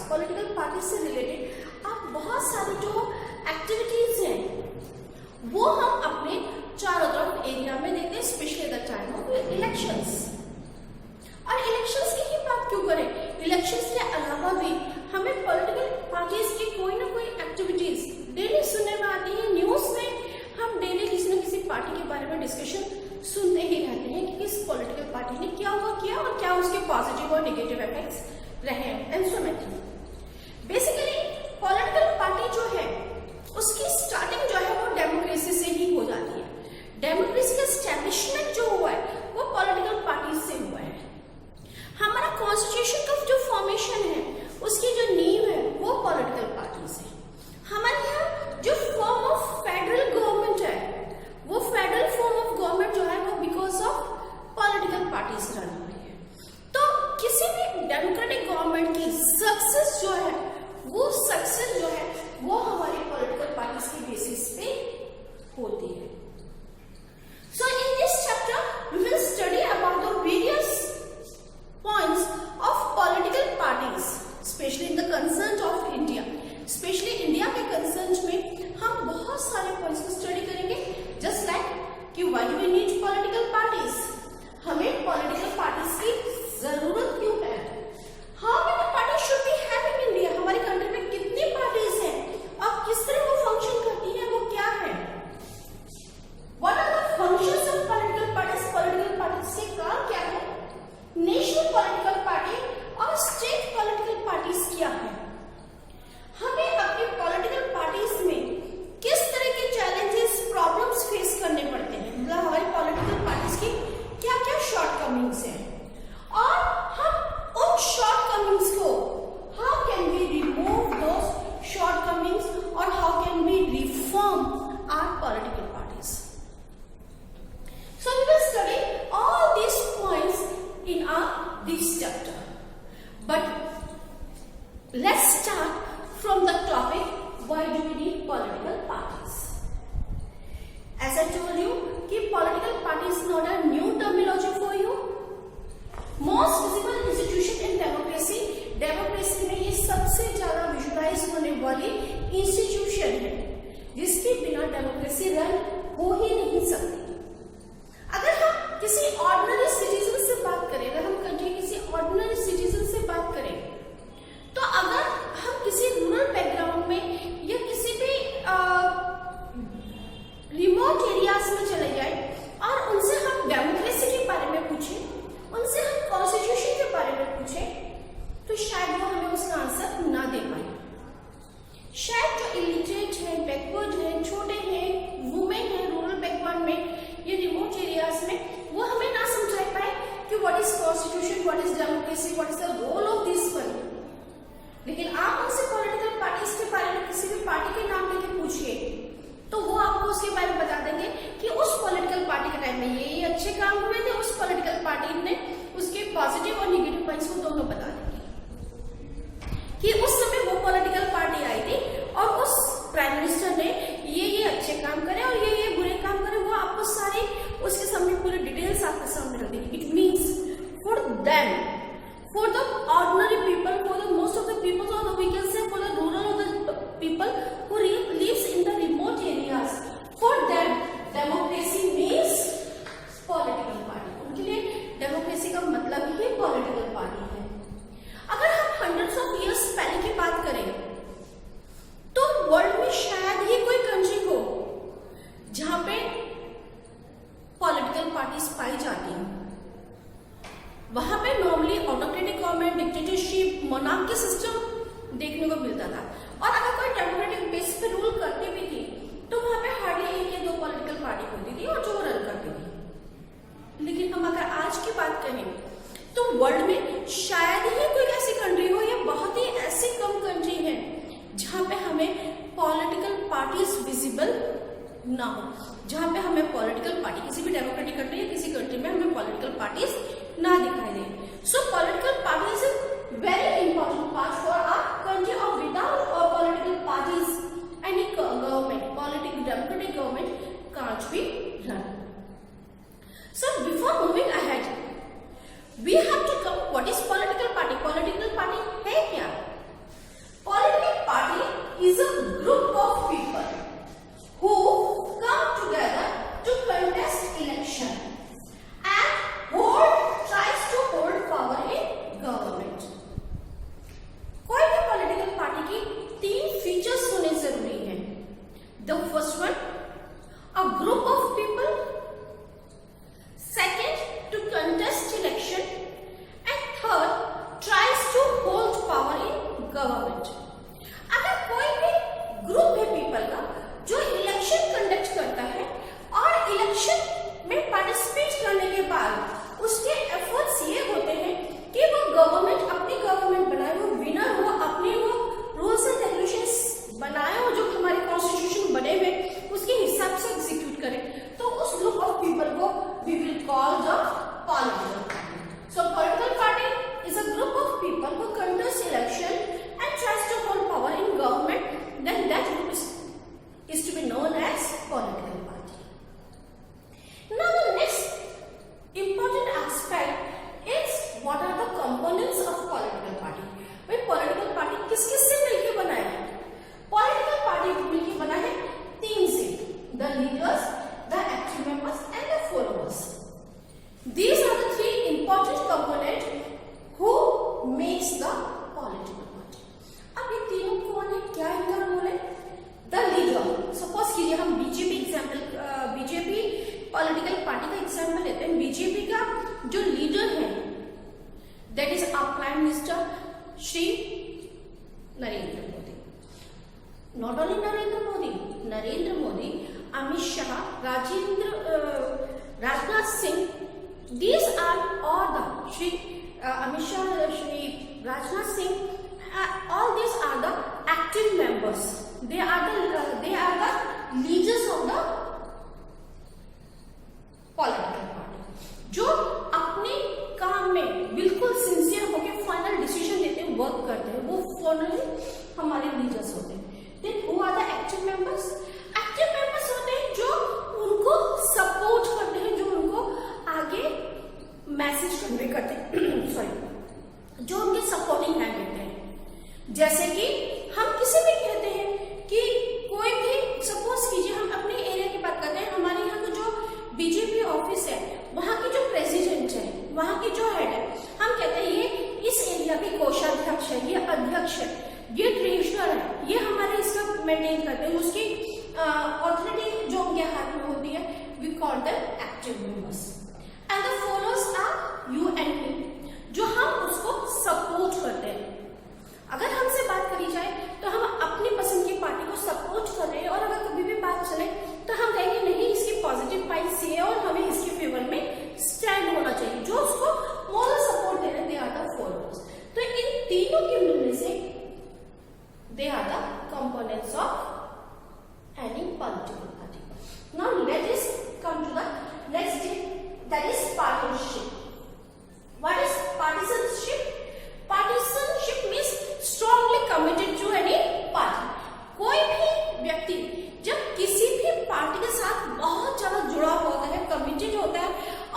Political party से related आप बहुत सारी जो एक्टिविटीज हैं वो हम अपने चारों तरफ एरिया में देखते हैं, specially the time of elections. और इलेक्शंस की ही बात क्यों करें, इलेक्शंस के अलावा भी हमें पॉलिटिकल पार्टीज की कोई ना कोई एक्टिविटीज डेली सुनने में आती है। न्यूज में हम डेली किसी न किसी पार्टी के बारे में डिस्कशन सुनते ही रहते हैं कि किस पॉलिटिकल पार्टी ने क्या हुआ किया और क्या उसके पॉजिटिव और नेगेटिव इफेक्ट्स रहे and so many. Basically political party जो है उसकी स्टार्टिंग जो है वो डेमोक्रेसी से ही हो जाती है। डेमोक्रेसी का एस्टेब्लिशमेंट जो हुआ है वो पॉलिटिकल पार्टी से हुआ है। हमारा कॉन्स्टिट्यूशन का जो फॉर्मेशन है उसकी जो नींव है वो पॉलिटिकल पार्टी से। हमारे यहाँ जो फॉर्म ऑफ फेडरल गवर्नमेंट है वो फेडरल फॉर्म ऑफ गवर्नमेंट जो है वो because of political parties run हुई है। तो किसी भी डेमोक्रेटिक गवर्नमेंट की सक्सेस जो है वो हमारी पॉलिटिकल पार्टीज के बेसिस पे होती है। So in this chapter we will study about the various points of political parties, especially in the concern of India. Especially India के concerns में हम बहुत सारे points को study करेंगे, just like कि why do we need political parties? हमें political parties की जरूरत क्यों है? How many parties should we have in India? हमारी country में कितनी parties हैं और किस तरह वो function करती हैं, वो क्या है? What are the functions of political parties? Political parties से काम क्या है? नेशनल पॉलिटिकल पार्टी और स्टेट पॉलिटिकल पार्टीज क्या है? हमें अपनी पॉलिटिकल पार्टीज में किस तरह के चैलेंजेस, प्रॉब्लम्स फेस करने पड़ते हैं, मतलब हमारी पॉलिटिकल पार्टीज की क्या क्या शॉर्टकमिंग्स हैं और हम उन शॉर्टकमिंग्स को how can we remove those shortcomings और how can we reform our political parties. So we will study all these points in this chapter, but let's start from the topic why do we need political parties. As I told you कि political party is not a new terminology for you. Most visible institution in democracy में ये सबसे ज्यादा visualise होने वाली institution है जिसके बिना डेमोक्रेसी रन हो ही नहीं सकती। अगर हम किसी ऑर्डिनरी सिटीजन से बात करें, अगर हम कंट्री किसी ऑर्डिनरी सिटीजन से बात करें, तो अगर हम किसी रूरल बैकग्राउंड में या किसी भी रिमोट एरियाज में चले जाए और उनसे हम डेमोक्रेसी के बारे में पूछें, उनसे हम कॉन्स्टिट्यूशन के बारे में पूछें, तो शायद वो हमें उसका आंसर ना दे पाए। शायद जो इलिटरेट है, बैकवर्ड है, छोटे हैं, वुमेन है रूरल बैकग्राउंड में ये रिमोट एरियाज में, वो हमें ना समझा पाए कि what is constitution, what is democracy, what is the role of this one. लेकिन आप उनसे पॉलिटिकल पार्टीज के बारे में किसी भी पार्टी के नाम लेके पूछिए तो वो आपको उसके बारे में बता देंगे कि उस पॉलिटिकल पार्टी के टाइम में ये अच्छे काम हुए थे, उस पॉलिटिकल पार्टी ने उसके पॉजिटिव और निगेटिव पॉइंट्स को दोनों बता देंगे कि उस समय वो पॉलिटिकल पार्टी आई थी और उस प्राइम मिनिस्टर ने ये अच्छे काम करे और ये बुरे काम करे, वो आपको सारे उसके सामने पूरे डिटेल्स आपके सामने रख देंगे। It means for them, for the ordinary people, for the most of the people, और we can say for the rural of the people who lives in the remote areas, for them democracy means political party. उनके लिए democracy का मतलब ही political party है। अगर हम hundreds of years पहले की बात करें तो वर्ल्ड में शायद ही कोई कंट्री हो जहां पे पॉलिटिकल पार्टीज पाई जाती हैं। वहां पे normally autocratic government, dictatorship, monarchy system देखने को मिलता था और अगर कोई डेमोक्रेटिक बेस पे रूल करती भी थी तो वहां पे हार्डली 1 या 2 पॉलिटिकल पार्टी होती थी और जो रन करती थी। लेकिन हम अगर आज की बात करें तो वर्ल्ड में शायद ही कोई ऐसी कंट्री हो या बहुत ही ऐसी कम कंट्री है जहां पे हमें पॉलिटिकल पार्टीज विजिबल ना हो, जहां पे हमें पॉलिटिकल पार्टी किसी भी डेमोक्रेटिक कंट्री या किसी कंट्री में हमें पॉलिटिकल पार्टीज ना दिखाई दे। So political parties is very important part for our country और without political parties any government, political democratic government can't be run. So before moving ahead we have to come what is political party है क्या? These are the three important components who makes the political party. अब ये तीनों कौन है, क्या इनका role है? The leader. सपोज कीजिए हम बीजेपी पॉलिटिकल पार्टी का एग्जाम्पल लेते हैं. बीजेपी का जो लीडर है that is our prime minister Shri Narendra Modi. Not only Narendra Modi, Amit Shah, Rajnath Singh. These are all the Amit Shah, Shri Rajnath Singh. All these are the active members. They are the leaders of the political party. जो अपने काम में बिल्कुल sincere होकर final decision लेते हैं, work करते हैं, वो फाइनली हमारे लीडर्स होते हैं. Then who are the active members? Active members होते हैं जो उनको सपोर्ट करते हैं, जो उनको आगे मैसेज कन्वे करते हैं सॉरी, जो उनके सपोर्टिंग हैंड होते हैं. जैसे कि हम किसी भी कहते हैं कि कोई भी, सपोज कीजिए हम अपने एरिया की बात करते हैं, हमारे यहाँ का जो बीजेपी ऑफिस है, वहाँ की जो प्रेसिडेंट है, वहाँ की जो हेड है, हम कहते हैं ये इस एरिया के कोषाध्यक्ष है, ये अध्यक्ष है, ये ट्रेजरर है, ये हमारे इसका मेंटेन करते हैं, उसकी ऑथोरिटी जो उनके हाथ में होती है. We call them active members. And the followers are you and me, जो हम उसको सपोर्ट करते हैं. अगर हमसे बात करी जाए तो हम अपनी पसंद की पार्टी को सपोर्ट कर रहे हैं, और अगर कभी भी बात चले तो हम कहेंगे नहीं, इसकी पॉजिटिव पॉइंट्स ये है और हमें इसके फेवर में स्टैंड होना चाहिए. जो उसको मोरल सपोर्ट दे रहे हैं, दे आर द फॉलोअर्स. तो इन तीनों के मिलने से they are the components of any political party. Now let us come to the next day, that is partisanship. What is partisanship? Partisanship means strongly committed to any party. कोई भी व्यक्ति जब किसी भी पार्टी के साथ बहुत ज्यादा जुड़ा होता है, कमिटेड होता है,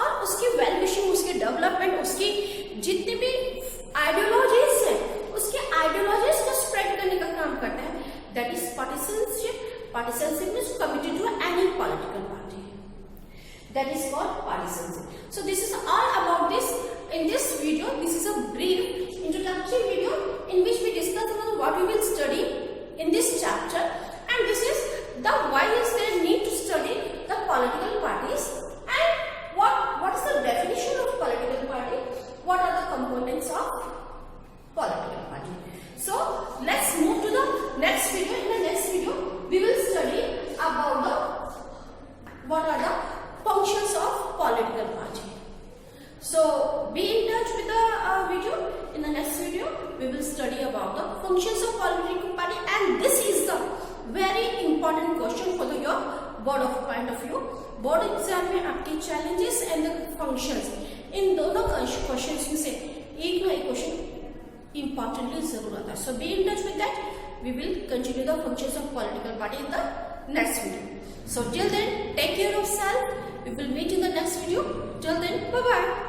और उसकी वेल विशिंग, उसके डेवलपमेंट, उसकी जितनी भी आइडियोलॉजीज है, उसके आइडियोलॉजीज को स्प्रेड करने का काम करता है. That is partisanship. Partisanship means committed to any political party. That is called partisanship. So this is all about this. In this video, this is a brief introductory video in which we discuss about what we will study in this chapter, and this is the why is there need to study the political parties, and what is the definition of political party, what are the components of political party. So let's move to the next video. In the next video, we will study about the what are the functions of political party. So be in touch with the video. In the next video we will study about the functions of political party, and this is the very important question for the your board of point of view. Board exam में आपके challenges and the functions, इन दोनों questions में से एक ना एक question importantly जरूर आता है. So be in touch with that. We will continue the functions of political party in the next video. So till then, take care of self. We will meet in the next video. Till then, bye bye.